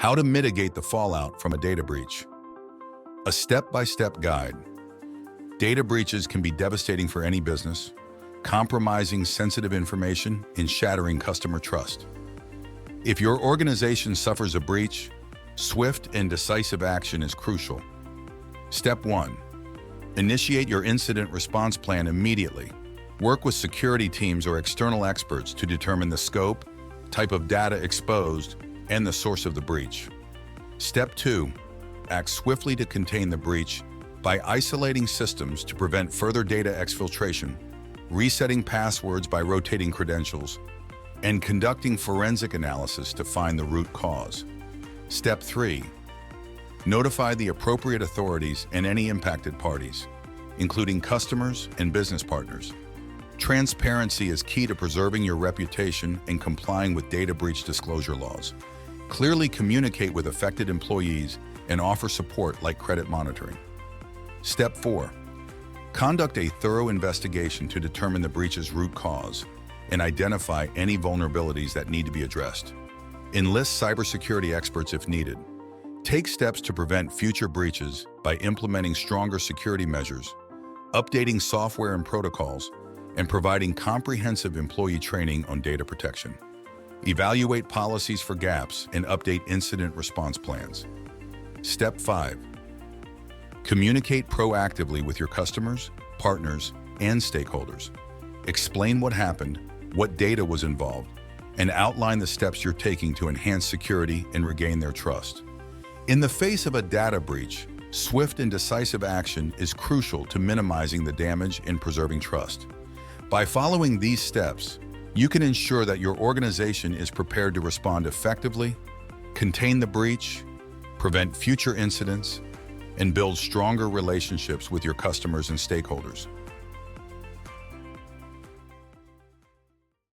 How to mitigate the fallout from a data breach. A step-by-step guide. Data breaches can be devastating for any business, compromising sensitive information and shattering customer trust. If your organization suffers a breach, swift and decisive action is crucial. Step 1. Initiate your incident response plan immediately. Work with security teams or external experts to determine the scope, type of data exposed, and the source of the breach. Step 2. Act swiftly to contain the breach by isolating systems to prevent further data exfiltration, resetting passwords by rotating credentials, and conducting forensic analysis to find the root cause. Step 3. Notify the appropriate authorities and any impacted parties, including customers and business partners. Transparency is key to preserving your reputation and complying with data breach disclosure laws. Clearly communicate with affected employees and offer support like credit monitoring. Step 4. Conduct a thorough investigation to determine the breach's root cause and identify any vulnerabilities that need to be addressed. Enlist cybersecurity experts if needed. Take steps to prevent future breaches by implementing stronger security measures, updating software and protocols, and providing comprehensive employee training on data protection. Evaluate policies for gaps and update incident response plans. Step 5. Communicate proactively with your customers, partners, and stakeholders. Explain what happened, what data was involved, and outline the steps you're taking to enhance security and regain their trust. In the face of a data breach, swift and decisive action is crucial to minimizing the damage and preserving trust. By following these steps, you can ensure that your organization is prepared to respond effectively, contain the breach, prevent future incidents, and build stronger relationships with your customers and stakeholders.